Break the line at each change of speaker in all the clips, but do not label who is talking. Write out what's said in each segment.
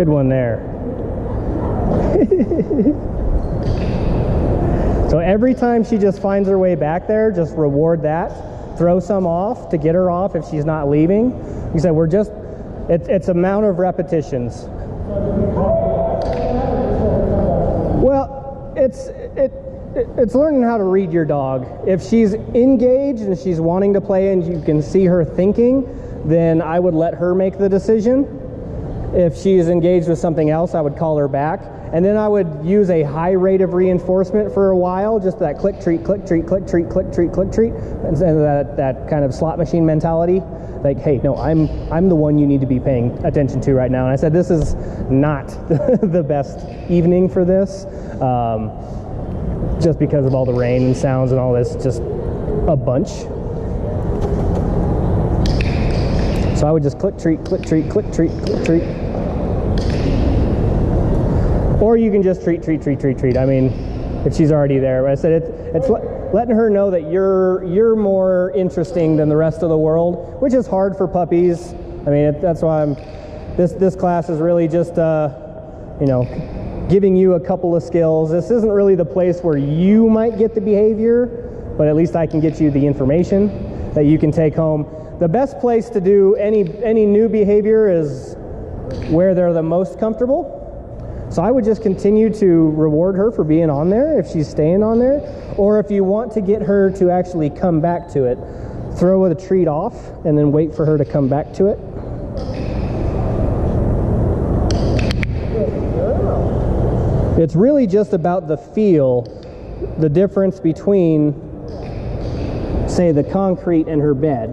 Good one there. So every time she just finds her way back there, just reward that. Throw some off to get her off if she's not leaving. Like I said, we're just, it's amount of repetitions. Well, it's learning how to read your dog. If she's engaged and she's wanting to play and you can see her thinking, then I would let her make the decision. If she's engaged with something else, I would call her back. And then I would use a high rate of reinforcement for a while, just that click, treat, click, treat, click, treat, click, treat, click, treat, and that kind of slot machine mentality. Like, hey, no, I'm the one you need to be paying attention to right now. And I said, this is not the best evening for this, just because of all the rain and sounds and all this, just a bunch. So I would just click, treat, click, treat, click, treat, click, treat. Or you can just treat, treat, treat, treat, treat. I mean, if she's already there. I said it's letting her know that you're more interesting than the rest of the world, which is hard for puppies. I mean, that's why this class is really just you know, giving you a couple of skills. This isn't really the place where you might get the behavior, but at least I can get you the information that you can take home. The best place to do any new behavior is where they're the most comfortable. So I would just continue to reward her for being on there if she's staying on there. Or if you want to get her to actually come back to it, throw the treat off and then wait for her to come back to it. It's really just about the feel, the difference between, say, the concrete and her bed.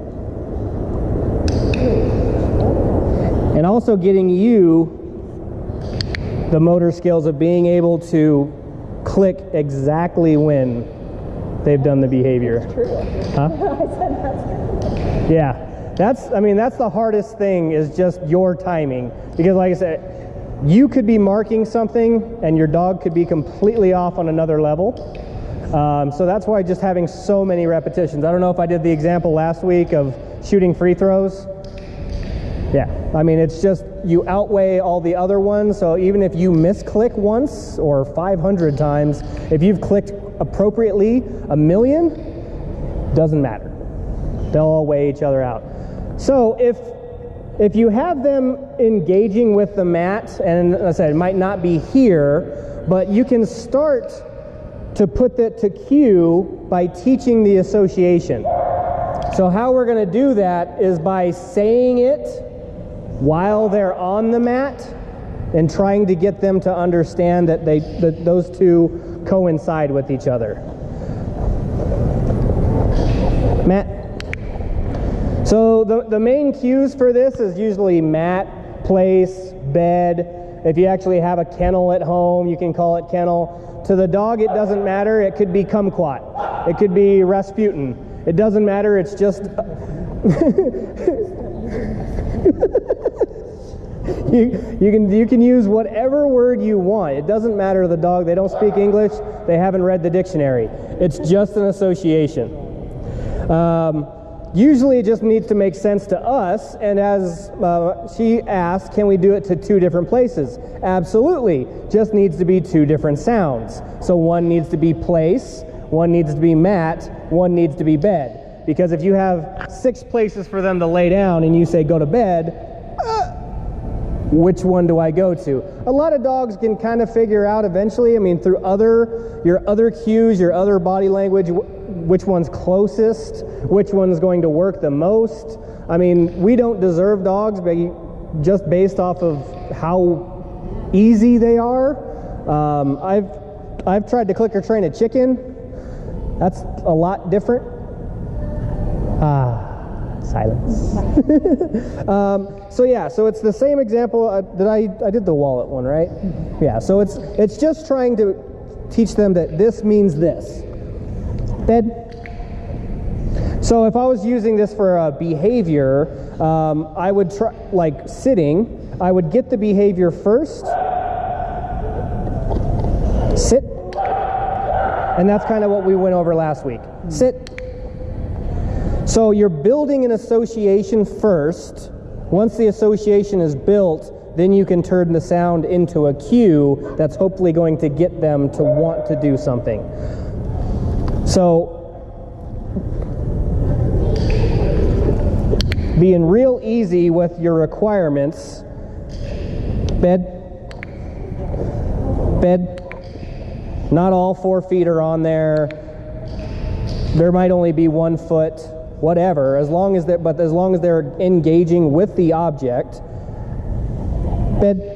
And also getting you the motor skills of being able to click exactly when they've done the behavior.
That's true.
Huh?
I said that's true.
Yeah, that's the hardest thing, is just your timing. Because like I said, you could be marking something and your dog could be completely off on another level. So that's why just having so many repetitions. I don't know if I did the example last week of shooting free throws. Yeah, I mean, it's just you outweigh all the other ones. So even if you misclick once or 500 times, if you've clicked appropriately 1,000,000, doesn't matter. They'll all weigh each other out. So if you have them engaging with the mat, and as I said, it might not be here, but you can start to put that to cue by teaching the association. So how we're going to do that is by saying it while they're on the mat and trying to get them to understand that those two coincide with each other. Mat. So the main cues for this is usually mat, place, bed. If you actually have a kennel at home, you can call it kennel. To the dog, it doesn't matter. It could be kumquat. It could be Rasputin. It doesn't matter. It's just you can use whatever word you want. It doesn't matter to the dog. They don't speak English. They haven't read the dictionary. It's just an association. Usually it just needs to make sense to us, and as she asked, can we do it to two different places? Absolutely. Just needs to be two different sounds. So one needs to be place, one needs to be mat, one needs to be bed. Because if you have 6 places for them to lay down and you say go to bed, which one do I go to? A lot of dogs can kind of figure out eventually, I mean, through your other cues, your other body language, which one's closest, which one's going to work the most. I mean, we don't deserve dogs just based off of how easy they are. I've tried to clicker train a chicken. That's a lot different. Silence. So yeah, so it's the same example that I did the wallet one, right? Yeah, so it's just trying to teach them that this means this. Bed. So if I was using this for a behavior, I would try, like sitting, I would get the behavior first, sit, and that's kind of what we went over last week. Sit. So you're building an association first. Once the association is built, then you can turn the sound into a cue that's hopefully going to get them to want to do something. So, being real easy with your requirements. Bed. Not all 4 feet are on there. There might only be 1 foot, whatever, as long as they're engaging with the object. Bed.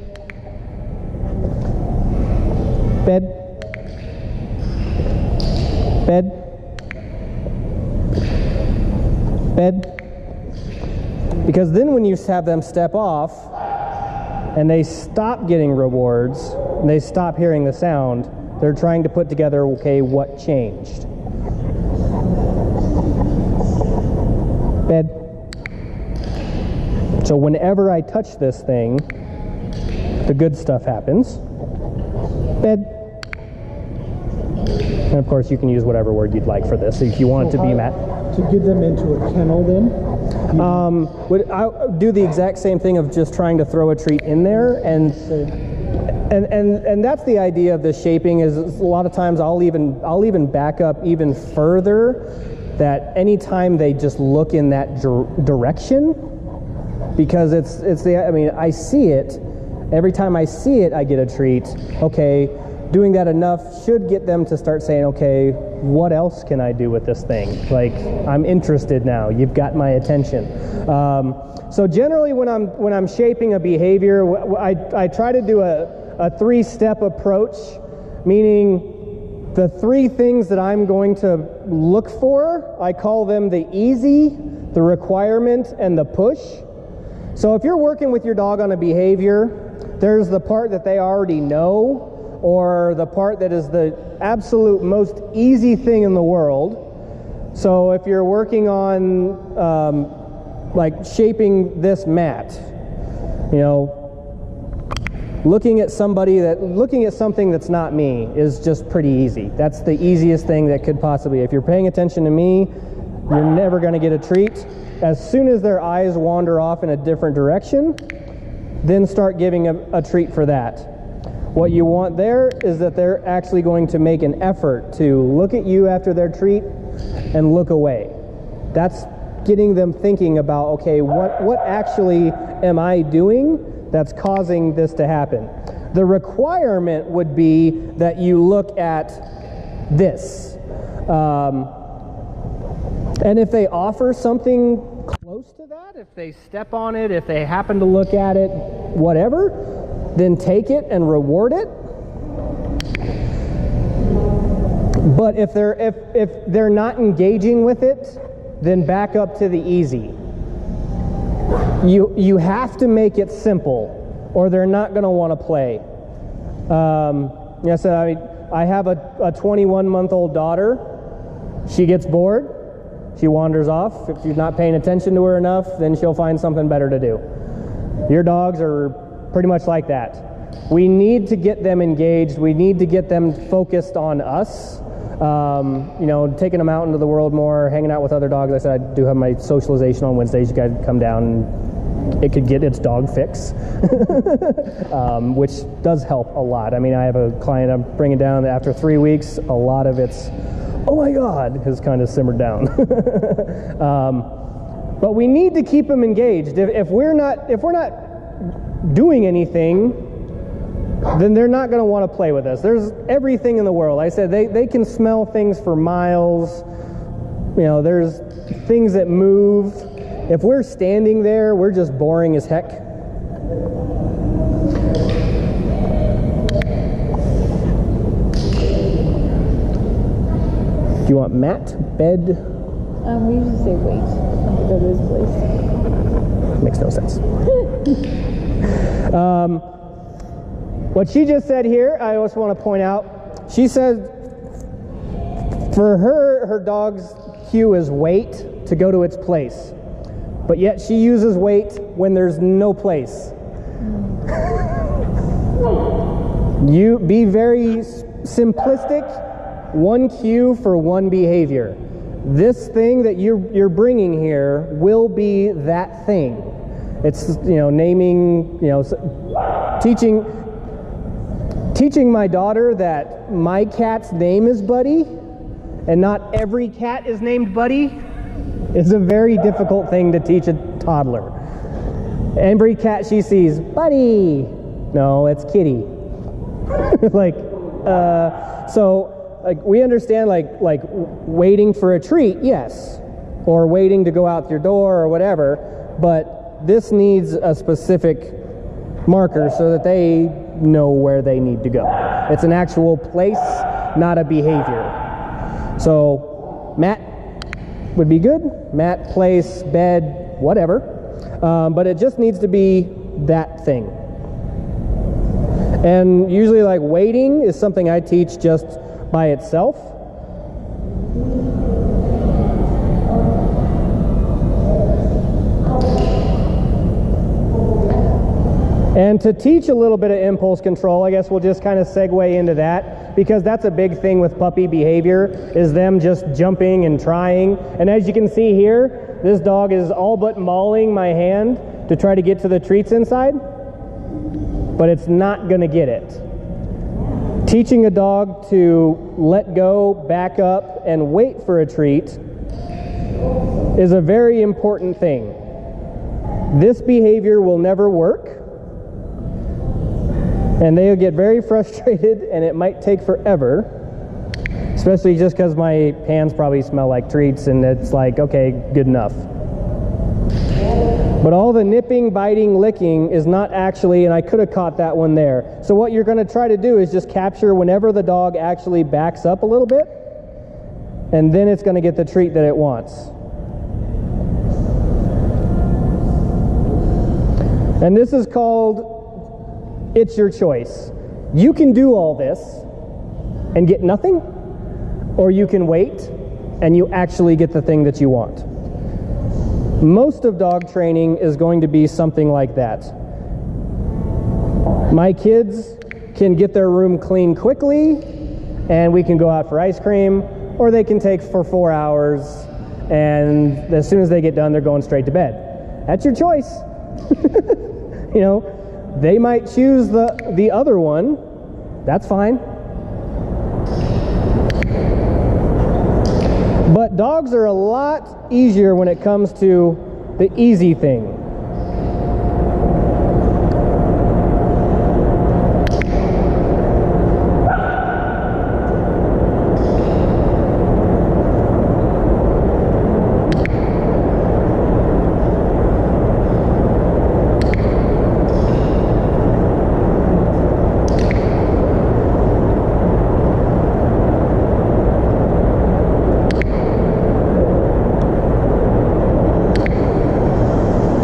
Because then when you have them step off and they stop getting rewards, and they stop hearing the sound, they're trying to put together, okay, what changed? Bed. So whenever I touch this thing, the good stuff happens. Bed. And of course you can use whatever word you'd like for this if you want it to be Matt.
To get them into a kennel then?
I do the exact same thing of just trying to throw a treat in there, and that's the idea of the shaping. Is a lot of times I'll even back up even further, that anytime they just look in that direction, because I see it every time I see it, I get a treat. Okay, doing that enough should get them to start saying, okay, what else can I do with this thing? Like, I'm interested now. You've got my attention. So generally, when I'm shaping a behavior, I try to do a 3-step approach, meaning the 3 things that I'm going to look for, I call them the easy, the requirement, and the push. So if you're working with your dog on a behavior, there's the part that they already know, or the part that is the absolute most easy thing in the world. So if you're working on like shaping this mat, you know, looking at something that's not me is just pretty easy. That's the easiest thing that could possibly. If you're paying attention to me, you're never going to get a treat. As soon as their eyes wander off in a different direction, then start giving a treat for that. What you want there is that they're actually going to make an effort to look at you after their treat and look away. That's getting them thinking about, okay, what actually am I doing that's causing this to happen? The requirement would be that you look at this. And if they offer something close to that, if they step on it, if they happen to look at it, whatever, then take it and reward it. But if they're not engaging with it, then back up to the easy. You have to make it simple, or they're not going to want to play. Yes, I have a 21-month-old daughter. She gets bored. She wanders off. If you're not paying attention to her enough, then she'll find something better to do. Your dogs are pretty much like that. We need to get them engaged. We need to get them focused on us. You know, taking them out into the world more, hanging out with other dogs. I said I do have my socialization on Wednesdays. You guys come down and it could get its dog fix, which does help a lot. I mean, I have a client I'm bringing down that after 3 weeks, a lot of it's, oh my God, has kind of simmered down. But we need to keep them engaged. If we're not doing anything, then they're not going to want to play with us. There's everything in the world. I said they can smell things for miles. You know, there's things that move. If we're standing there, we're just boring as heck. Do you want mat, bed?
We usually say wait to go to his place.
Makes no sense. What she just said here, I also want to point out, she said for her dog's cue is wait to go to its place. But yet she uses wait when there's no place. You be very simplistic, one cue for one behavior. This thing that you're bringing here will be that thing. It's, you know, naming, you know, teaching my daughter that my cat's name is Buddy and not every cat is named Buddy is a very difficult thing to teach a toddler. Every cat she sees, Buddy. No, it's Kitty. Like, so like we understand like waiting for a treat, yes, or waiting to go out your door or whatever, but this needs a specific marker so that they know where they need to go. It's an actual place, not a behavior. So mat would be good. Mat, place, bed, whatever. But it just needs to be that thing. And usually like waiting is something I teach just by itself. And to teach a little bit of impulse control, I guess we'll just kind of segue into that, because that's a big thing with puppy behavior, is them just jumping and trying. And as you can see here, this dog is all but mauling my hand to try to get to the treats inside, but it's not going to get it. Teaching a dog to let go, back up, and wait for a treat is a very important thing. This behavior will never work, and they'll get very frustrated, and it might take forever, especially just because my hands probably smell like treats, and it's like, okay, good enough. But all the nipping, biting, licking is not actually, and I could have caught that one there. So what you're going to try to do is just capture whenever the dog actually backs up a little bit, and then it's going to get the treat that it wants. And this is called It's Your Choice. You can do all this and get nothing, or you can wait and you actually get the thing that you want. Most of dog training is going to be something like that. My kids can get their room clean quickly and we can go out for ice cream, or they can take for 4 hours and as soon as they get done, they're going straight to bed. That's your choice. You know, they might choose the other one. That's fine. But dogs are a lot easier when it comes to the easy thing.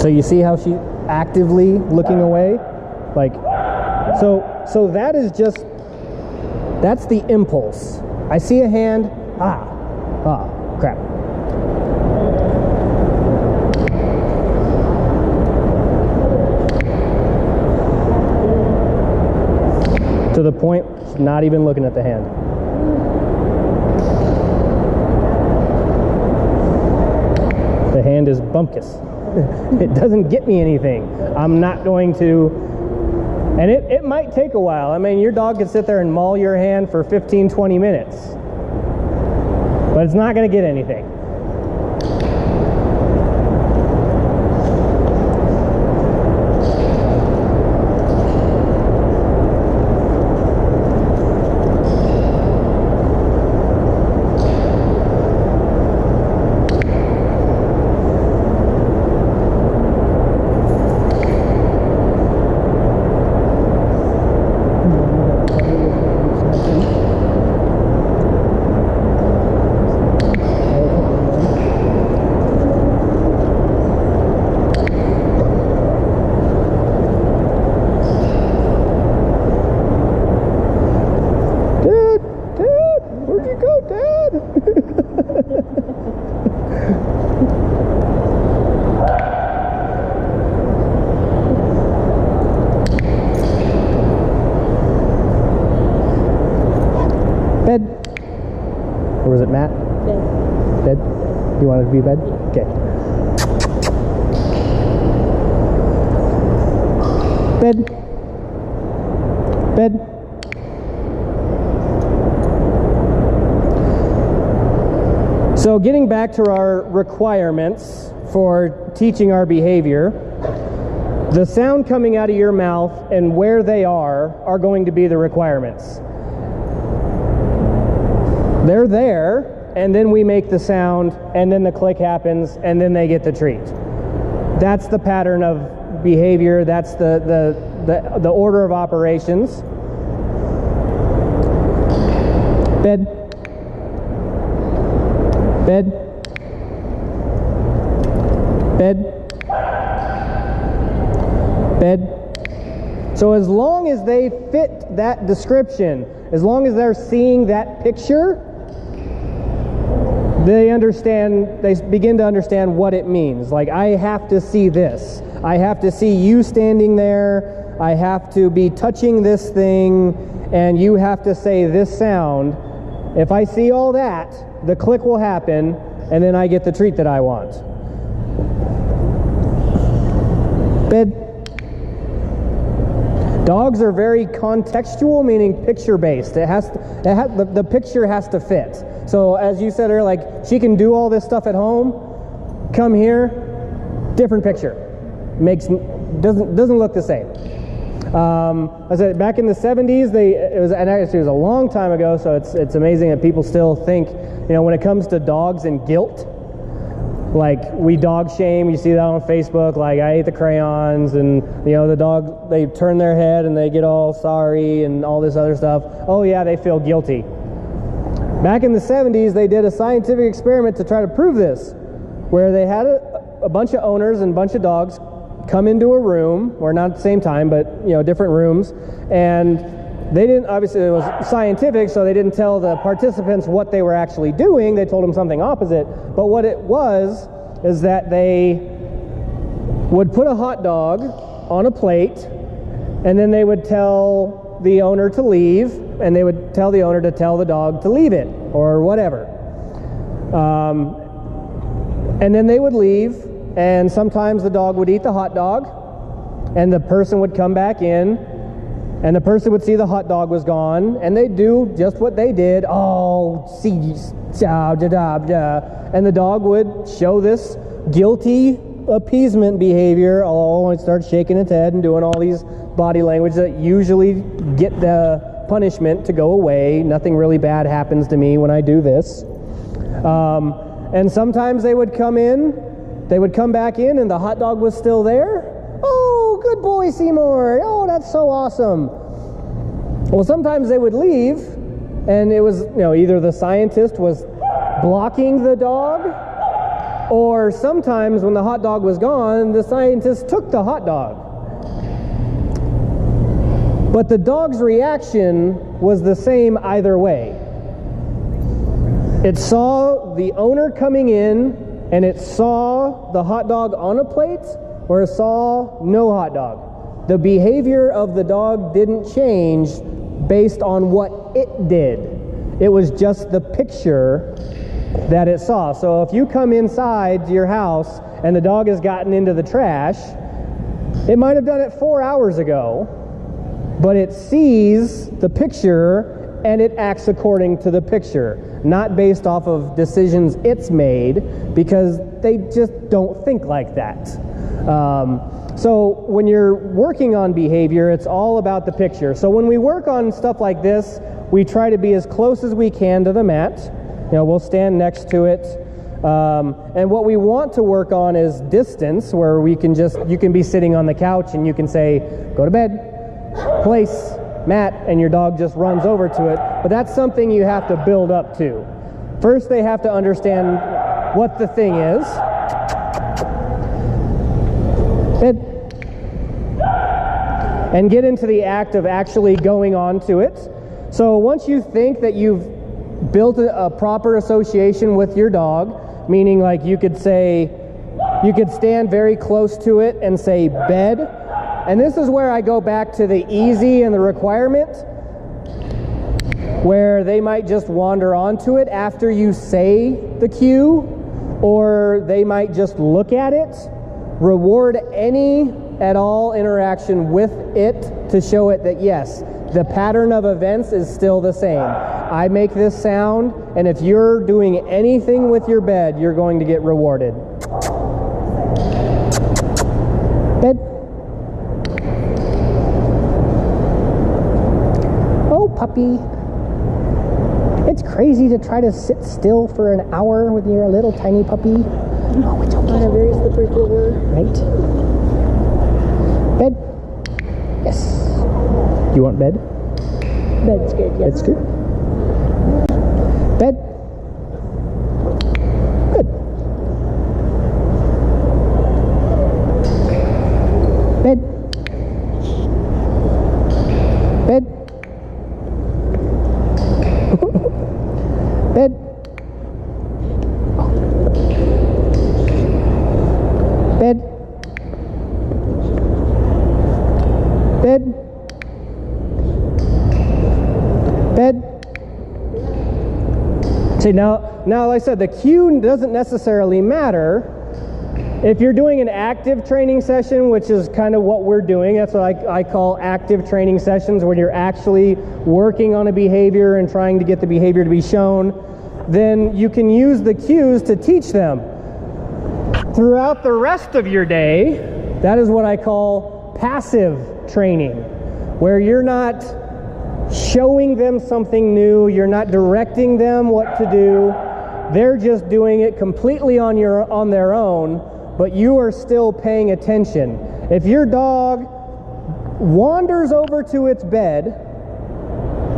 So you see how she's actively looking away? Like, so that is just, that's the impulse. I see a hand, crap. To the point, she's not even looking at the hand. The hand is bumpkus. It doesn't get me anything. I'm not going to, and it might take a while. I mean, your dog could sit there and maul your hand for 15, 20 minutes, but it's not going to get anything. Bed. Or was it Matt? Bed. Bed? You wanted to be bed? Okay. Bed. Bed. So getting back to our requirements for teaching our behavior, the sound coming out of your mouth and where they are going to be the requirements. They're there, and then we make the sound, and then the click happens, and then they get the treat. That's the pattern of behavior. That's the order of operations. Bed. Bed. Bed. Bed. So as long as they fit that description, as long as they're seeing that picture, they begin to understand what it means. Like, I have to see this. I have to see you standing there. I have to be touching this thing, and you have to say this sound. If I see all that, the click will happen, and then I get the treat that I want. Bed. Dogs are very contextual, meaning picture-based. The picture has to fit. So as you said earlier, like, she can do all this stuff at home. Come here, different picture. Doesn't look the same. I said back in the 70s, it was a long time ago. So it's amazing that people still think, when it comes to dogs and guilt, like, we dog shame. You see that on Facebook, like, I ate the crayons, and the dog, they turn their head and they get all sorry and all this other stuff. Oh yeah, they feel guilty. Back in the 70s, they did a scientific experiment to try to prove this, where they had a bunch of owners and a bunch of dogs come into a room, or not at the same time, but different rooms, and they didn't, obviously it was scientific, so they didn't tell the participants what they were actually doing. They told them something opposite. But what it was is that they would put a hot dog on a plate, and then they would tell the owner to leave, and they would tell the owner to tell the dog to leave it, or whatever. And then they would leave, and sometimes the dog would eat the hot dog, and the person would come back in, and the person would see the hot dog was gone, and they'd do just what they did. Oh, see, and the dog would show this guilty appeasement behavior. Oh, and start shaking its head and doing all these body language that usually get the punishment to go away. Nothing really bad happens to me when I do this. And sometimes they would come back in, and the hot dog was still there. Oh, good boy, Seymour. Oh, that's so awesome. Well, sometimes they would leave, and it was, either the scientist was blocking the dog, or sometimes when the hot dog was gone, the scientist took the hot dog. But the dog's reaction was the same either way. It saw the owner coming in, and it saw the hot dog on a plate, or it saw no hot dog. The behavior of the dog didn't change based on what it did. It was just the picture that it saw. So if you come inside to your house and the dog has gotten into the trash, it might have done it 4 hours ago, but it sees the picture and it acts according to the picture, not based off of decisions it's made, because they just don't think like that. So when you're working on behavior, it's all about the picture. So when we work on stuff like this, we try to be as close as we can to the mat. We'll stand next to it. And what we want to work on is distance, where you can be sitting on the couch and you can say, go to bed, place, mat, and your dog just runs over to it. But that's something you have to build up to. First, they have to understand what the thing is. And get into the act of actually going on to it. So once you think that you've built a proper association with your dog, meaning like you could stand very close to it and say bed. And this is where I go back to the easy and the requirement, where they might just wander onto it after you say the cue, or they might just look at it. Reward any at all interaction with it to show it that yes, the pattern of events is still the same. I make this sound, and if you're doing anything with your bed, you're going to get rewarded. Bed. Oh, puppy. It's crazy to try to sit still for an hour with your little tiny puppy. Oh, it's okay.
On a very slippery floor.
Right? Bed. Yes. Do you want bed?
Bed's good, yes.
Bed's good. Bed. Good. Bed. Bed. Bed. Bed. Bed. Bed. See, now, like I said, the cue doesn't necessarily matter. If you're doing an active training session, which is kind of what we're doing, that's what I call active training sessions, when you're actually working on a behavior and trying to get the behavior to be shown, then you can use the cues to teach them. Throughout the rest of your day, that is what I call passive training, where you're not showing them something new, you're not directing them what to do, they're just doing it completely on their own, but you are still paying attention. If your dog wanders over to its bed,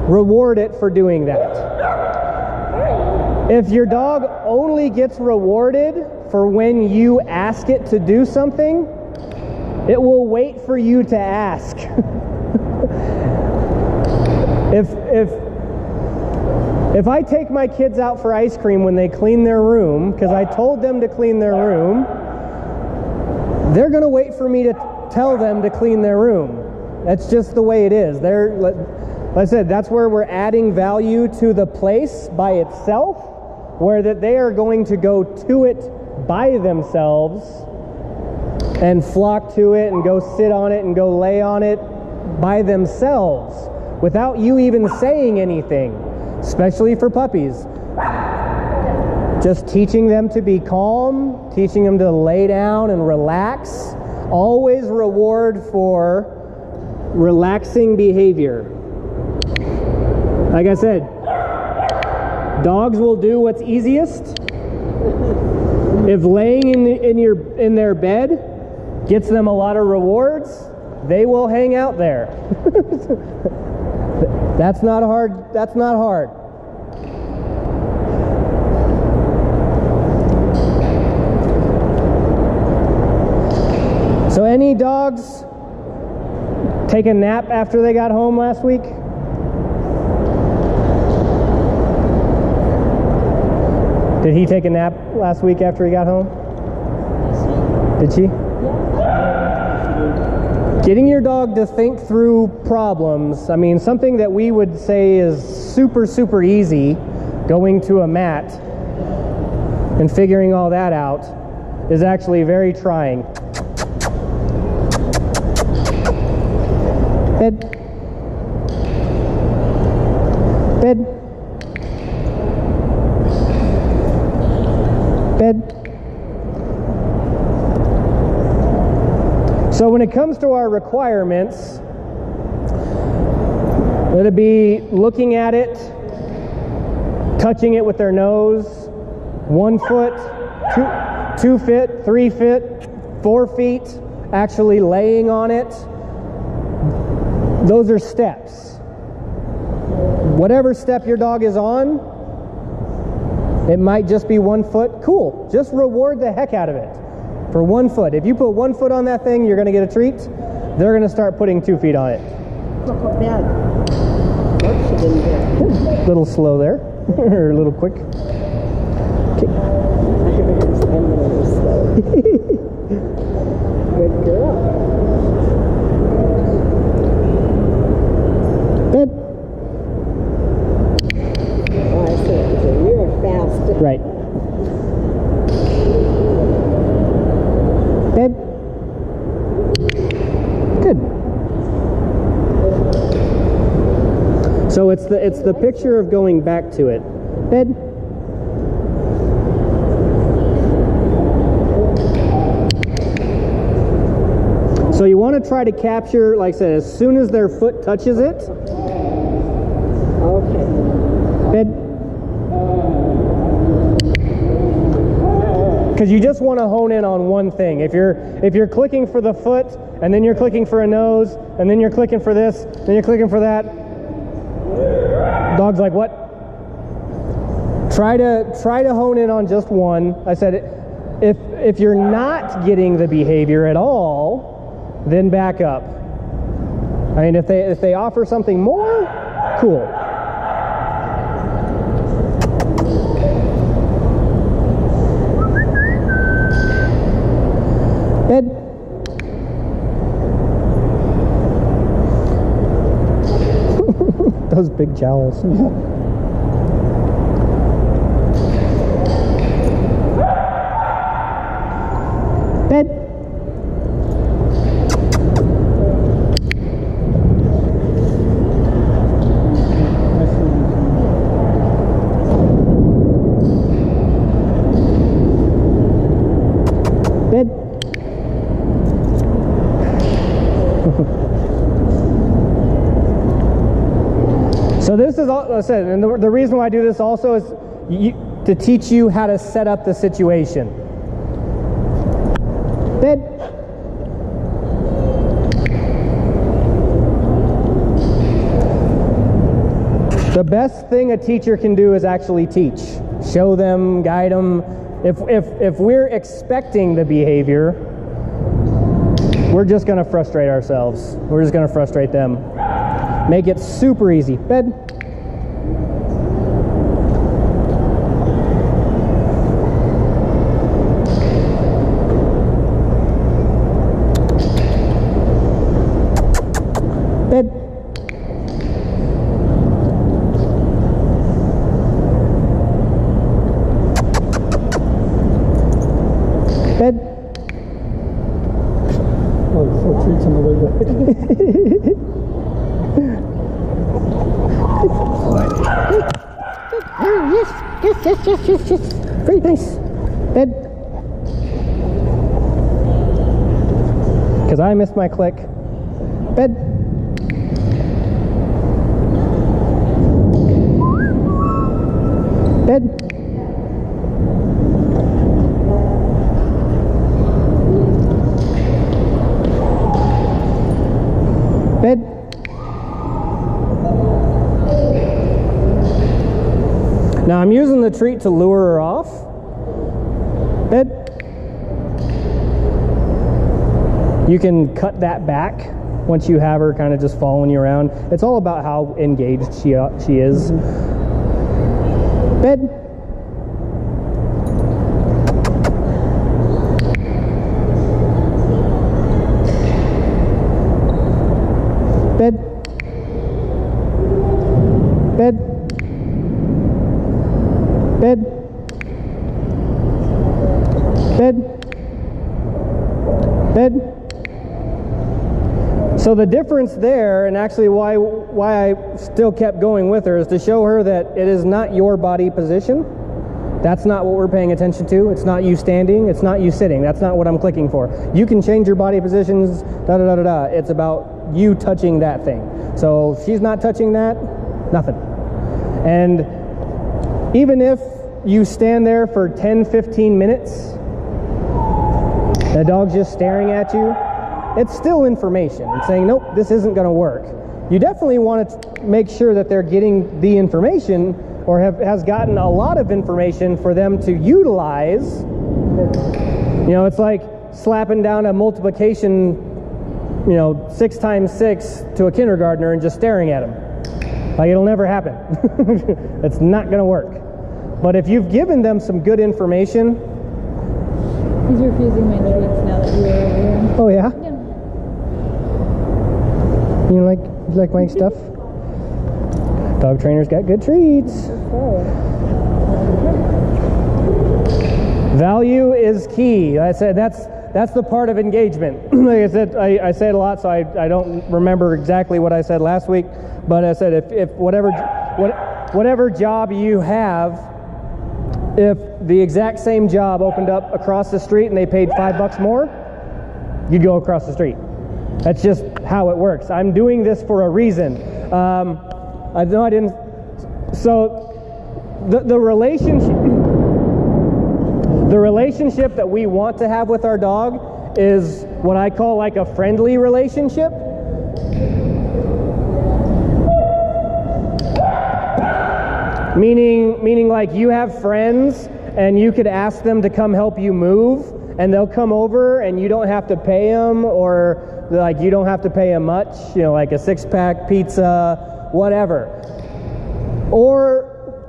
reward it for doing that. If your dog only gets rewarded for when you ask it to do something, it will wait for you to ask. If I take my kids out for ice cream when they clean their room, because I told them to clean their room, they're going to wait for me to tell them to clean their room. That's just the way it is. Like I said, that's where we're adding value to the place by itself, where that they are going to go to it by themselves and flock to it and go sit on it and go lay on it by themselves without you even saying anything, especially for puppies. Just teaching them to be calm, teaching them to lay down and relax. Always reward for relaxing behavior. Like I said, dogs will do what's easiest. If laying in their bed gets them a lot of rewards, they will hang out there. That's not hard. That's not hard. So any dogs take a nap after they got home last week? Did he take a nap last week after he got home? Did she? Getting your dog to think through problems, I mean, something that we would say is super, super easy, going to a mat and figuring all that out, is actually very trying. Bed. Bed. Bed. So when it comes to our requirements, it'll be looking at it, touching it with their nose, 1 foot, 2 feet, 3 feet, 4 feet, actually laying on it. Those are steps. Whatever step your dog is on, it might just be 1 foot. Cool. Just reward the heck out of it for 1 foot. If you put 1 foot on that thing, you're going to get a treat. They're going to start putting 2 feet on it. A little slow there, or a little quick. Okay.
Good girl.
Bed.
Oh, I see. So you're fast.
Right. Bed. So it's the picture of going back to it. Bed. So you want to try to capture, like I said, as soon as their foot touches it.
Okay.
Bed. Because you just want to hone in on one thing. If you're clicking for the foot, and then you're clicking for a nose, and then you're clicking for this, then you're clicking for that, dog's like, what? Try to hone in on just one. I said, if you're not getting the behavior at all, then back up. I mean, if they offer something more, cool. Bed. Those big jowls. Bed. Bed. So this is all I said, and the reason why I do this also is to teach you how to set up the situation. Bed. The best thing a teacher can do is actually teach. Show them, guide them. If we're expecting the behavior, we're just going to frustrate ourselves. We're just going to frustrate them. Make it super easy. Bed. Bed. Bed.
Oh, for treats on the way back.
Yes. Very nice. Bed. Because I missed my click. Bed. Bed. Bed. Now I'm using the treat to lure her off. Bed. You can cut that back once you have her kind of just following you around. It's all about how engaged she is. Bed. Bed. Bed. Bed. Bed. Bed. So the difference there, and actually why I still kept going with her, is to show her that it is not your body position. That's not what we're paying attention to. It's not you standing. It's not you sitting. That's not what I'm clicking for. You can change your body positions, da-da-da-da-da. It's about you touching that thing. So if she's not touching that, nothing. And even if you stand there for 10-15 minutes, the dog's just staring at you, it's still information. It's saying, nope, this isn't going to work. You definitely want to make sure that they're getting the information, or has gotten a lot of information for them to utilize. You know, it's like slapping down a multiplication, 6 times 6 to a kindergartner and just staring at him. Like, it'll never happen. It's not going to work. But if you've given them some good information.
He's refusing my treats now that you were over here.
Oh yeah?
Yeah.
You like my stuff? Dog trainers got good treats. Value is key. I said that's that's the part of engagement. Like I said, I say it a lot, so I don't remember exactly what I said last week, but I said if whatever job you have, if the exact same job opened up across the street and they paid $5 more, you'd go across the street. That's just how it works. I'm doing this for a reason. I know I didn't. So the relationship that we want to have with our dog is what I call like a friendly relationship. Meaning like you have friends and you could ask them to come help you move, and they'll come over and you don't have to pay them, or like you don't have to pay them much, you know, like a 6-pack pizza, whatever. Or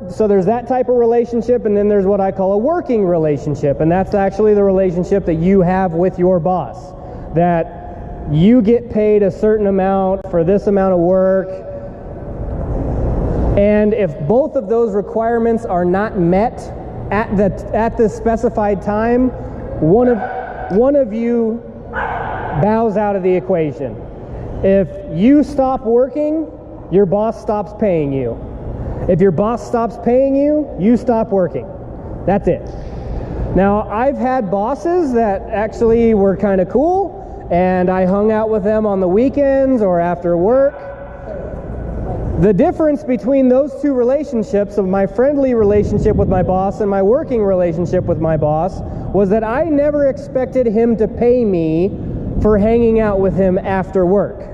so there's that type of relationship, and then there's what I call a working relationship, and that's actually the relationship that you have with your boss, that you get paid a certain amount for this amount of work. And if both of those requirements are not met at the specified time, one of you bows out of the equation. If you stop working, your boss stops paying you. If your boss stops paying you, you stop working. That's it. Now, I've had bosses that actually were kind of cool, and I hung out with them on the weekends or after work. The difference between those two relationships, of my friendly relationship with my boss and my working relationship with my boss, was that I never expected him to pay me for hanging out with him after work.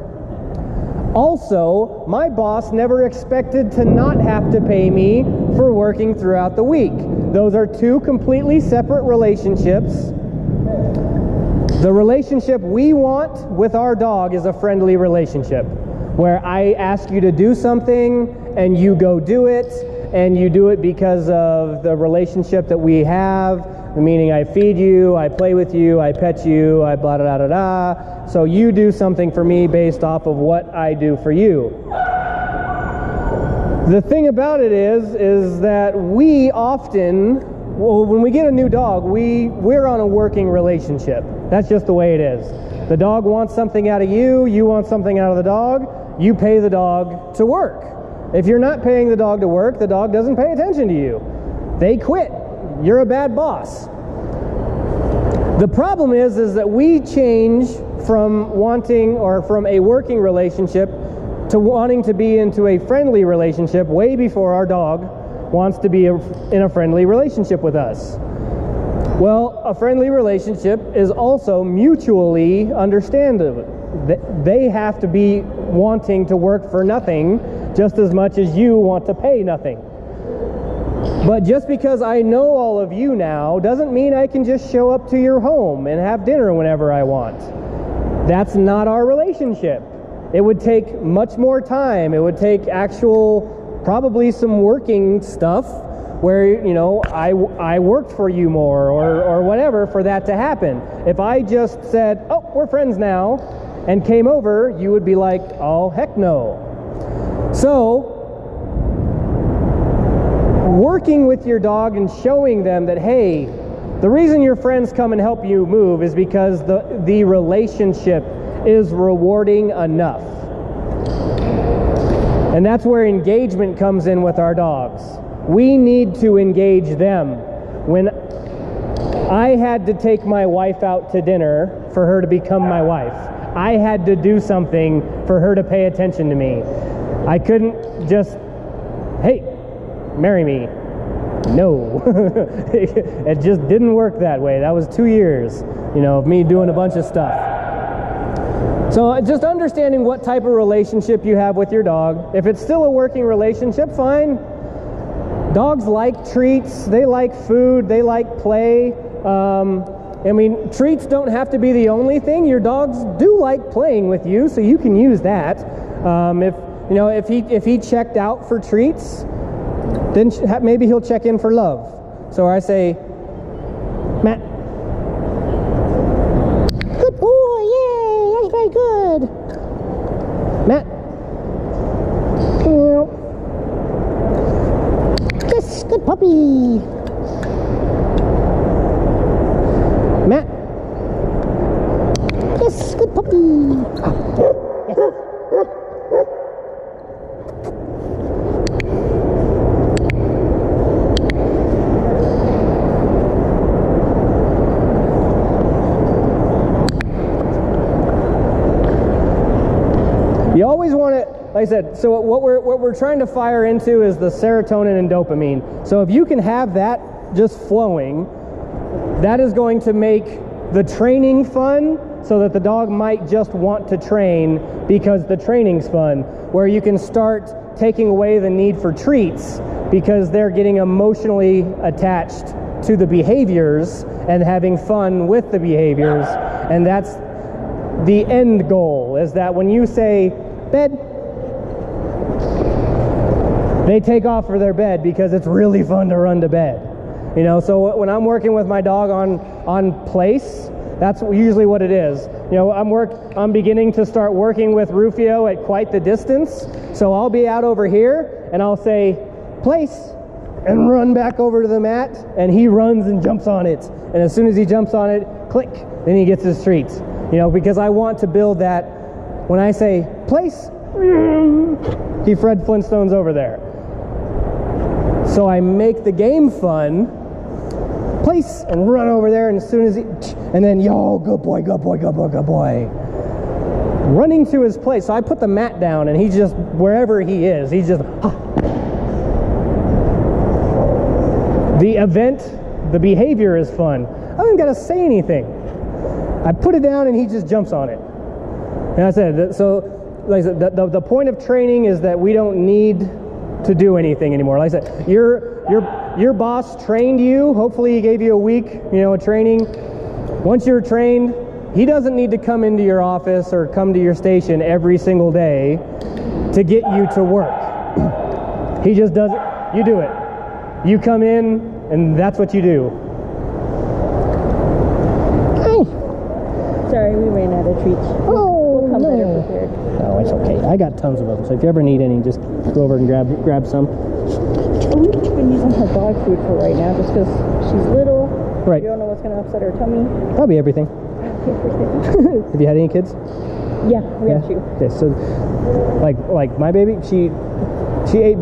Also, my boss never expected to not have to pay me for working throughout the week. Those are two completely separate relationships. The relationship we want with our dog is a friendly relationship, where I ask you to do something and you go do it, and you do it because of the relationship that we have, meaning I feed you, I play with you, I pet you, I blah da da da da. So you do something for me based off of what I do for you. The thing about it is that we often, well, when we get a new dog, we're on a working relationship. That's just the way it is. The dog wants something out of you, you want something out of the dog, you pay the dog to work. If you're not paying the dog to work, the dog doesn't pay attention to you. They quit. You're a bad boss. The problem is that we change from a working relationship to wanting to be into a friendly relationship way before our dog wants to be in a friendly relationship with us. Well, a friendly relationship is also mutually understandable. They have to be wanting to work for nothing just as much as you want to pay nothing. But just because I know all of you now doesn't mean I can just show up to your home and have dinner whenever I want. That's not our relationship. It would take much more time. It would take probably some working stuff where, you know, I worked for you more or whatever for that to happen. If I just said, oh, we're friends now, and came over, you would be like, oh, heck no. So, working with your dog and showing them that, hey, the reason your friends come and help you move is because the relationship is rewarding enough. And that's where engagement comes in with our dogs. We need to engage them. When I had to take my wife out to dinner for her to become my wife, I had to do something for her to pay attention to me. I couldn't just, hey, marry me. No. It just didn't work that way. That was 2 years, you know, of me doing a bunch of stuff. So just understanding what type of relationship you have with your dog. If it's still a working relationship, fine. Dogs like treats, they like food, they like play. I mean, treats don't have to be the only thing. Your dogs do like playing with you, so you can use that. If he checked out for treats, then maybe he'll check in for love. So I say, Matt, good boy, yay, that's very good. Matt, yes, good puppy. Matt, You always want it, like I said, so what we're trying to fire into is the serotonin and dopamine. So if you can have that just flowing, that is going to make the training fun, so that the dog might just want to train because the training's fun, where you can start taking away the need for treats because they're getting emotionally attached to the behaviors and having fun with the behaviors. And that's the end goal, is that when you say bed, they take off for their bed because it's really fun to run to bed. You know, so when I'm working with my dog on place, that's usually what it is. You know, I'm beginning to start working with Rufio at quite the distance, so I'll be out over here and I'll say place and run back over to the mat, and he runs and jumps on it, and as soon as he jumps on it, click, then he gets his treats. You know, because I want to build that. When I say place, he Fred Flintstone's over there. So I make the game fun, place and run over there, and as soon as he, and then yo, good boy, good boy, good boy, good boy, running to his place. So I put the mat down, and he's just wherever he is, he's just the event, the behavior is fun. I don't got to say anything. I put it down and he just jumps on it. And I said, so like I said, the point of training is that we don't need to do anything anymore. Like I said, your boss trained you. Hopefully he gave you a week, you know, of training. Once you're trained, he doesn't need to come into your office or come to your station every single day to get you to work. He just does it. You do it. You come in and that's what you do.
Sorry, we ran out of treats. We'll come better prepared.
No, it's okay. I got tons of them, so if you ever need any, just go over and grab some.
We've been using her dog food for right now just because she's little.
Right.
You don't know what's going to upset her tummy.
Probably everything. Have you had any kids?
Yeah, we have two.
Okay, so like my baby, she ate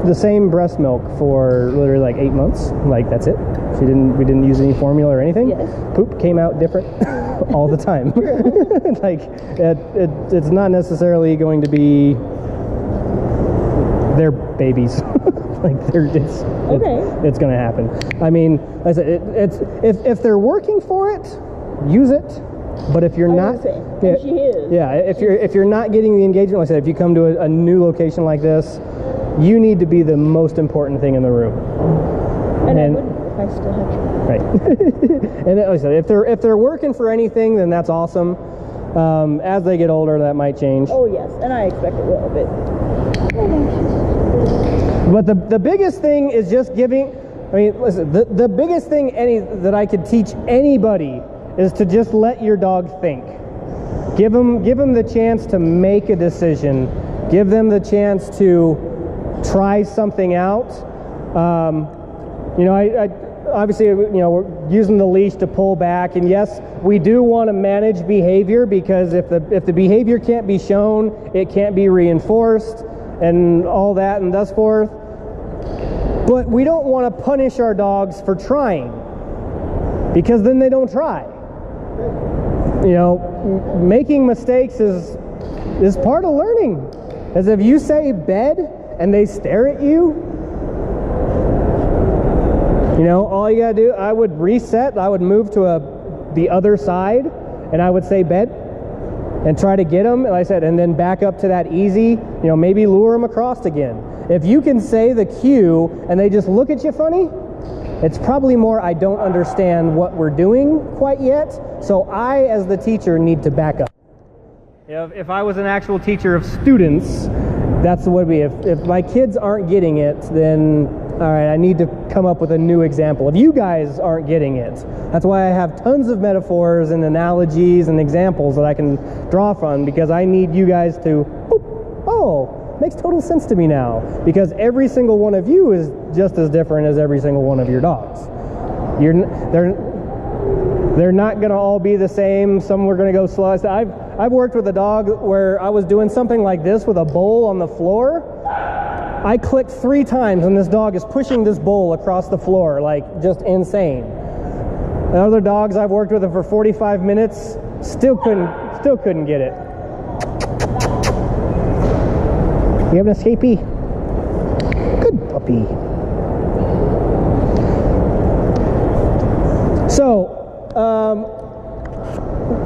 the same breast milk for literally like 8 months. Like that's it. We didn't use any formula or anything.
Yes.
Poop came out different all the time. Like it's not necessarily going to be their babies. Like it's going to happen. I mean, like I said, if they're working for it, use it. But if you're not,
she is.
Yeah, if you're not getting the engagement, like I said, if you come to a new location like this, you need to be the most important thing in the room.
And I wouldn't if I still had you.
Right. And like I said, if they're working for anything, then that's awesome. As they get older, that might change.
Oh yes, and I expect it will a bit.
But the biggest thing is just giving. I mean, listen. The biggest thing that I could teach anybody is to just let your dog think. Give them the chance to make a decision. Give them the chance to try something out. You know, I obviously, you know, we're using the leash to pull back, and yes, we do want to manage behavior, because if the behavior can't be shown, it can't be reinforced, and all that, and thus forth. But we don't want to punish our dogs for trying, because then they don't try. You know, making mistakes is part of learning. As if you say bed and they stare at you, you know, all you gotta do, I would reset, I would move to the other side, and I would say bed, and try to get them, like I said, and then back up to that easy, you know, maybe lure them across again. If you can say the cue and they just look at you funny, it's probably more I don't understand what we're doing quite yet, so I, as the teacher, need to back up. You know, if I was an actual teacher of students, that's what it would be. If my kids aren't getting it, then all right, I need to come up with a new example. If you guys aren't getting it, that's why I have tons of metaphors and analogies and examples that I can draw from, because I need you guys to, oh, makes total sense to me now, because every single one of you is just as different as every single one of your dogs. They're not going to all be the same. Some are going to go slow. I've worked with a dog where I was doing something like this with a bowl on the floor. I clicked 3 times and this dog is pushing this bowl across the floor, like just insane. And other dogs I've worked with for 45 minutes still couldn't get it. You have an escapee? Good puppy.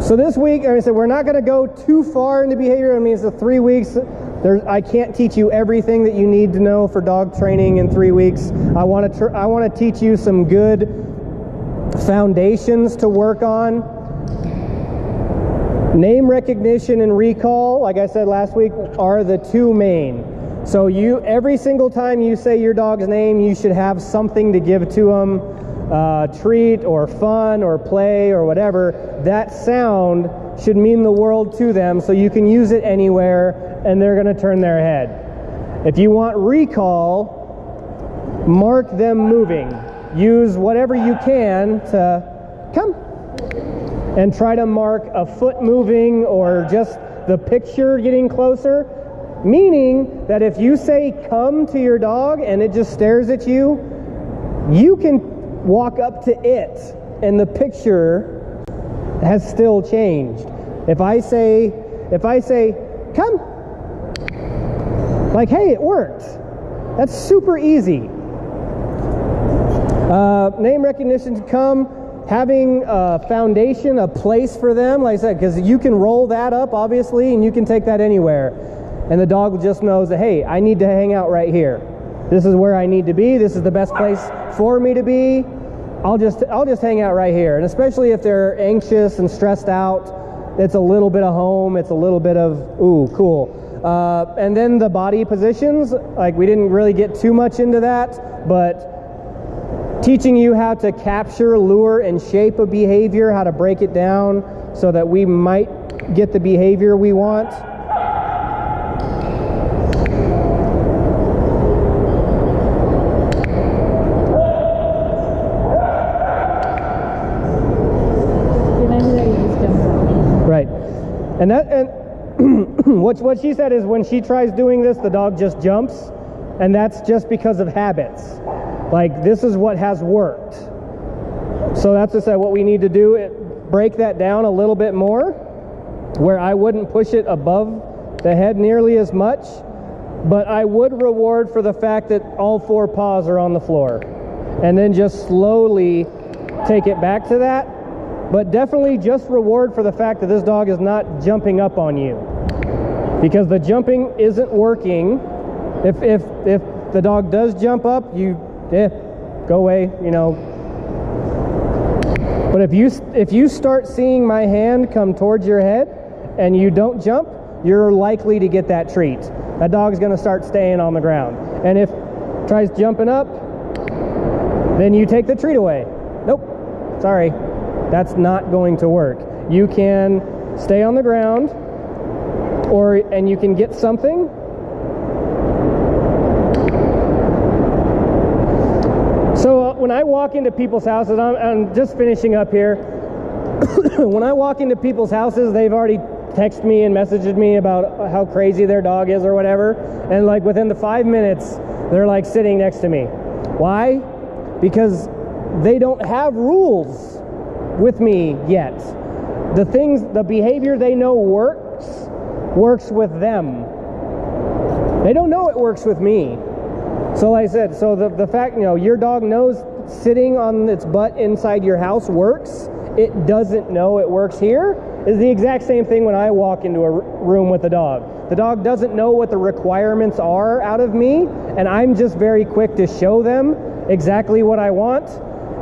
So this week, like I said, we're not going to go too far into behavior. I mean, it's 3 weeks. I can't teach you everything that you need to know for dog training in 3 weeks. I want to teach you some good foundations to work on. Name recognition and recall, like I said last week, are the 2 main. So every single time you say your dog's name, you should have something to give to them. Treat or fun or play or whatever. That sound should mean the world to them, so you can use it anywhere and they're going to turn their head. If you want recall, mark them moving. Use whatever you can to come and try to mark a foot moving or just the picture getting closer, meaning that if you say come to your dog and it just stares at you, you can walk up to it and the picture has still changed. If I say come, like, hey, it worked. That's super easy. Name recognition to come, having a foundation, a place for them, like I said, because you can roll that up obviously and you can take that anywhere and the dog just knows that, hey, I need to hang out right here. This is where I need to be. This is the best place for me to be. I'll just hang out right here. And especially if they're anxious and stressed out, it's a little bit of home. It's a little bit of, ooh, cool. And then the body positions, like we didn't really get too much into that, but teaching you how to capture, lure, and shape a behavior, how to break it down so that we might get the behavior we want. Right. And what she said is when she tries doing this, the dog just jumps, and that's just because of habits. Like, this is what has worked. So that's what we need to do, break that down a little bit more, where I wouldn't push it above the head nearly as much, but I would reward for the fact that all 4 paws are on the floor, and then just slowly take it back to that. But definitely just reward for the fact that this dog is not jumping up on you, because the jumping isn't working. If the dog does jump up, go away, you know. But if you start seeing my hand come towards your head and you don't jump, you're likely to get that treat. That dog's going to start staying on the ground. And if it tries jumping up, then you take the treat away. Nope, sorry. That's not going to work. You can stay on the ground, and you can get something. So when I walk into people's houses, I'm just finishing up here. When I walk into people's houses, they've already texted me and messaged me about how crazy their dog is or whatever. And like within the 5 minutes, they're like sitting next to me. Why? Because they don't have rules with me yet. The behavior they know works with them. They don't know it works with me. So like I said, so the fact, your dog knows sitting on its butt inside your house works. It doesn't know it works here is the exact same thing when I walk into a room with a dog. The dog doesn't know what the requirements are out of me, and I'm just very quick to show them exactly what I want.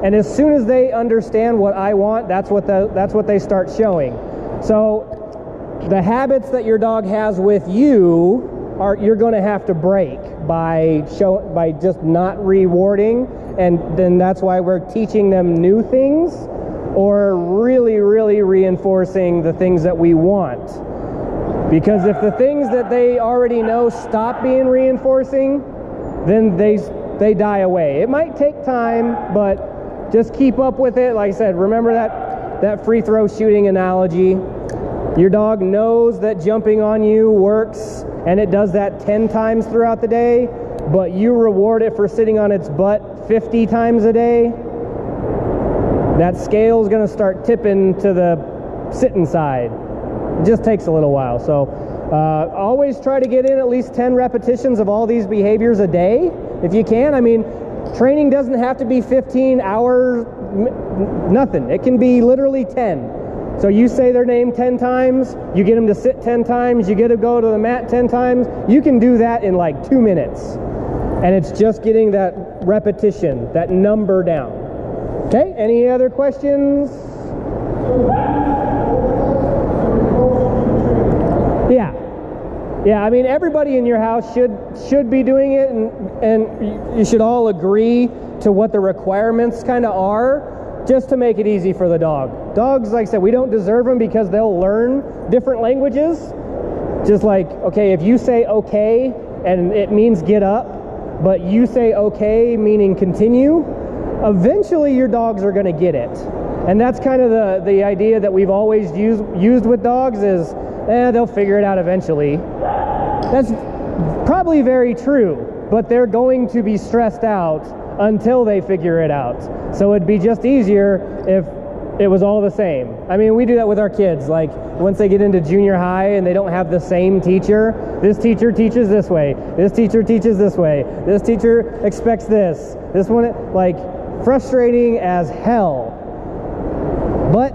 And as soon as they understand what I want, that's what they start showing. So the habits that your dog has with you you're going to have to break by just not rewarding, and then that's why we're teaching them new things or really, really reinforcing the things that we want. Because if the things that they already know stop being reinforcing, then they die away. It might take time, but just keep up with it. Like I said, remember that free throw shooting analogy. Your dog knows that jumping on you works, and it does that 10 times throughout the day, but you reward it for sitting on its butt 50 times a day, that scale is going to start tipping to the sitting side. It just takes a little while. So always try to get in at least 10 repetitions of all these behaviors a day if you can. I mean, training doesn't have to be 15 hours, nothing. It can be literally 10. So you say their name 10 times, you get them to sit 10 times, you get to go to the mat 10 times. You can do that in like 2 minutes. And it's just getting that repetition, that number down. Okay, any other questions? Yeah, I mean, everybody in your house should be doing it, and you should all agree to what the requirements kind of are, just to make it easy for the dog. Dogs, like I said, we don't deserve them because they'll learn different languages. Just like, okay, if you say okay, and it means get up, but you say okay, meaning continue, eventually your dogs are gonna get it. And that's kind of the idea that we've always used with dogs is, they'll figure it out eventually. That's probably very true, but they're going to be stressed out until they figure it out. So it'd be just easier if it was all the same. I mean, we do that with our kids. Like once they get into junior high and they don't have the same teacher, this teacher teaches this way, this teacher teaches this way, this teacher expects this one, like frustrating as hell. But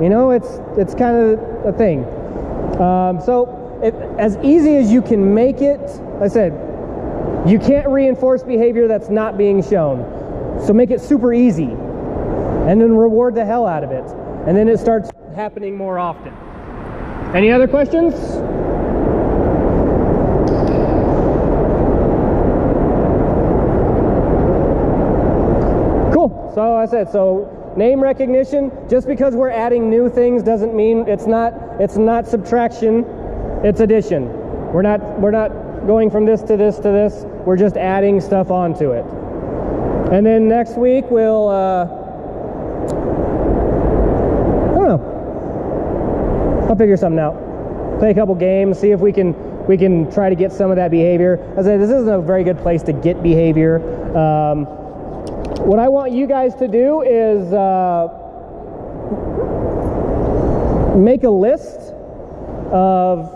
you know, it's kind of a thing. So as easy as you can make it, like I said, you can't reinforce behavior that's not being shown. So make it super easy and then reward the hell out of it. And then it starts happening more often. Any other questions? Cool. So I said, name recognition, just because we're adding new things doesn't mean it's not subtraction, it's addition. We're not going from this to this to this. We're just adding stuff onto it. And then next week we'll I don't know. I'll figure something out. Play a couple games, see if we can try to get some of that behavior. As I said, this isn't a very good place to get behavior. What I want you guys to do is make a list of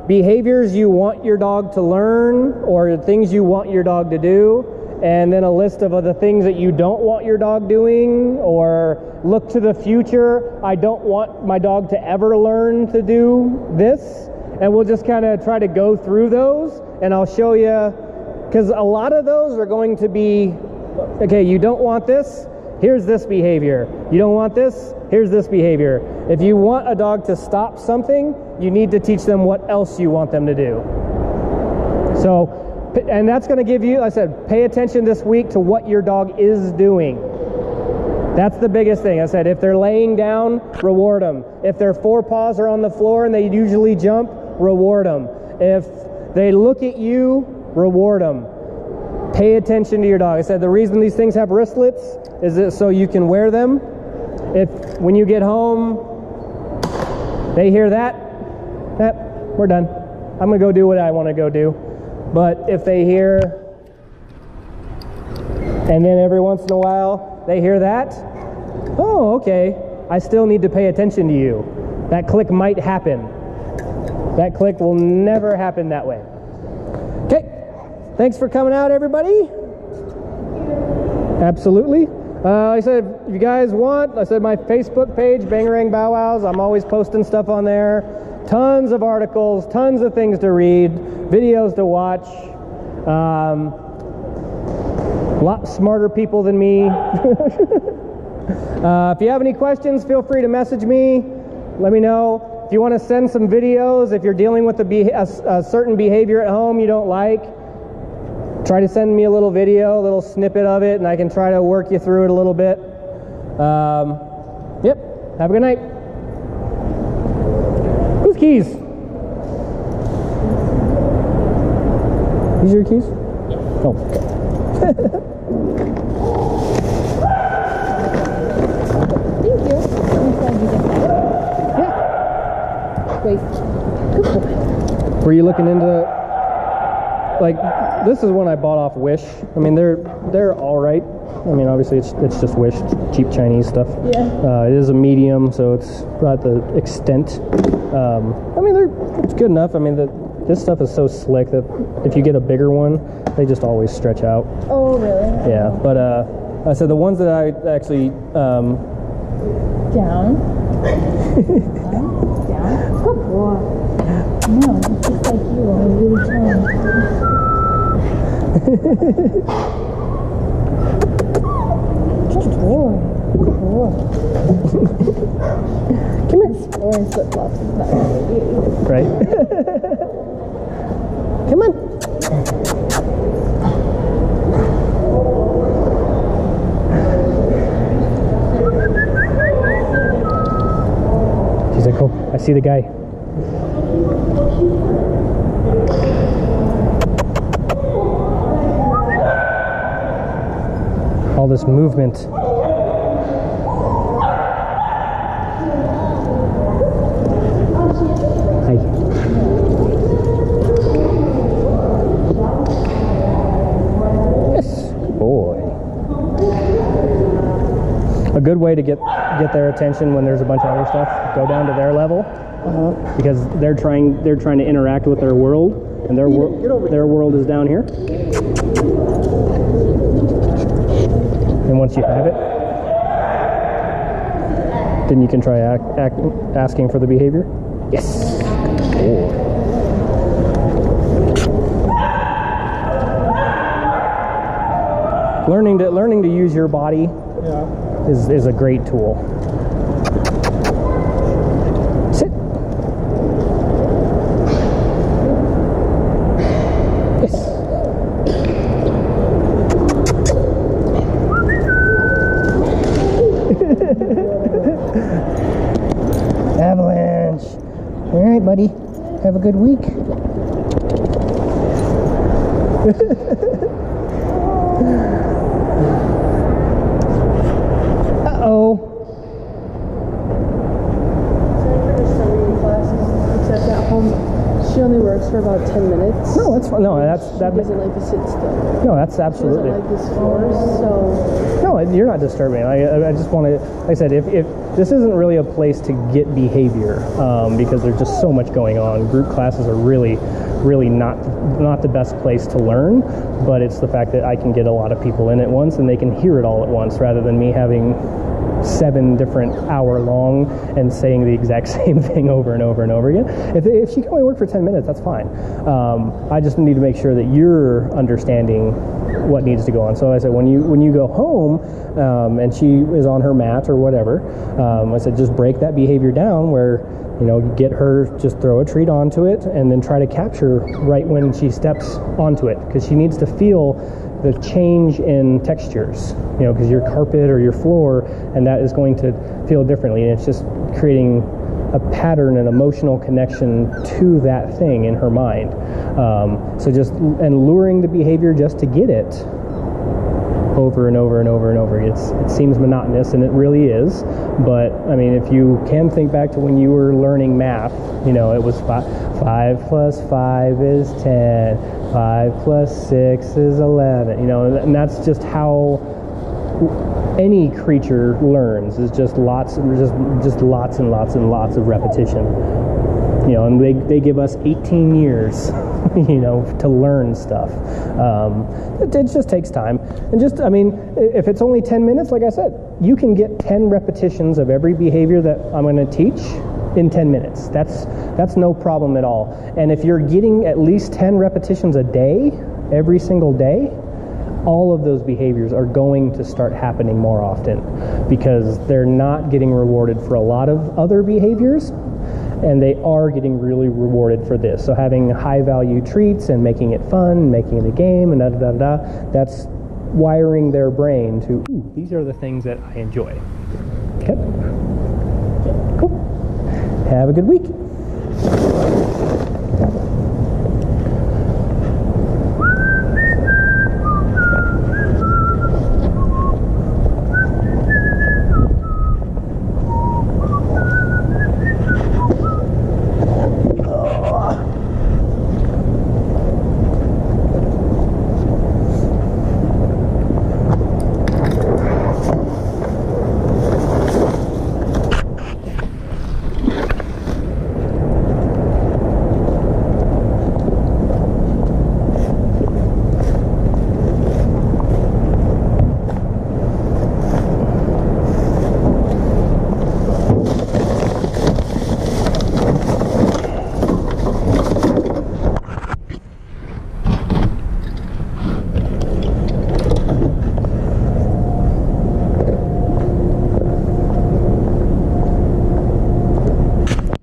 behaviors you want your dog to learn or things you want your dog to do, and then a list of other things that you don't want your dog doing, or look to the future. I don't want my dog to ever learn to do this, and we'll just kind of try to go through those, and I'll show you, because a lot of those are going to be, okay, you don't want this, here's this behavior. You don't want this, here's this behavior. If you want a dog to stop something, you need to teach them what else you want them to do. So, and that's going to give you, like I said, pay attention this week to what your dog is doing. That's the biggest thing. I said, if they're laying down, reward them. If their forepaws are on the floor and they usually jump, reward them. If they look at you, reward them. Pay attention to your dog. I said the reason these things have wristlets is that so you can wear them. If when you get home, they hear that, we're done. I'm gonna go do what I want to go do. But if they hear, and then every once in a while they hear that, oh, okay, I still need to pay attention to you. That click might happen. That click will never happen that way. Okay. Thanks for coming out, everybody. Absolutely. Like I said, if you guys want, I said my Facebook page, Bangarang Bow Wows, I'm always posting stuff on there. Tons of articles, tons of things to read, videos to watch. A lot smarter people than me. If you have any questions, feel free to message me. Let me know. If you want to send some videos, if you're dealing with a certain behavior at home you don't like, try to send me a little video, a little snippet of it, and I can try to work you through it a little bit. Yep. Have a good night. Whose keys? These are your keys? Oh.
Thank you. I'm glad you did that.
Yeah.
Wait. Good boy.
Were you looking into, like, this is one I bought off Wish. I mean, they're all right. I mean, obviously it's just Wish, cheap Chinese stuff.
Yeah.
It is a medium, so it's not the extent. I mean, it's good enough. I mean, this stuff is so slick that if you get a bigger one, they just always stretch out.
Oh, really?
Yeah, but so the ones that I actually
Down. Down. Good boy. No, just like you. I'm really trying. Good boy. Good boy.
come here,
Wearing flip-flops is not really you.
right? Come on. She's like, oh, I see the guy. All this movement. Hi. Yes, boy. A good way to get their attention when there's a bunch of other stuff, go down to their level, because they're trying to interact with their world, and their world is down here. And once you have it, then you can try asking for the behavior. Yes. Oh. Learning to use your body is a great tool. Sit. Yes. Avalanche. All right, buddy. Have a good week. Uh-oh.
Except at home, she only works for about 10 minutes.
No, that's fine. No, that
doesn't like to sit still.
No, that's
She
absolutely.
doesn't like this floor, so
No, you're not disturbing. I just want to, like I said, if this isn't really a place to get behavior, because there's just so much going on. Group classes are really not the best place to learn, but it's the fact that I can get a lot of people in at once and they can hear it all at once, rather than me having 7 different hour-long and saying the exact same thing over and over and over again. If she can only work for 10 minutes, that's fine. I just need to make sure that you're understanding what needs to go on. So I said, when you go home and she is on her mat or whatever, I said just break that behavior down where, you know, get her, just throw a treat onto it and then try to capture right when she steps onto it, because she needs to feel the change in textures, you know, because your carpet or your floor, and that is going to feel differently, and it's just creating a pattern and emotional connection to that thing in her mind. So just, and luring the behavior just to get it over and over and over and over. It seems monotonous, and it really is, but I mean, if you can think back to when you were learning math, you know, it was 5 plus 5 is 10, 5 plus 6 is 11, you know, and that's just how any creature learns, is just lots and lots and lots of repetition. You know, and they give us 18 years, you know, to learn stuff. It just takes time. And just, I mean, if it's only 10 minutes, like I said, you can get 10 repetitions of every behavior that I'm going to teach in 10 minutes. That's no problem at all. And if you're getting at least 10 repetitions a day, every single day, all of those behaviors are going to start happening more often, because they're not getting rewarded for a lot of other behaviors, and they are getting really rewarded for this. So having high value treats and making it fun, making it a game, and that's wiring their brain to, ooh, these are the things that I enjoy. Okay. Cool. Have a good week.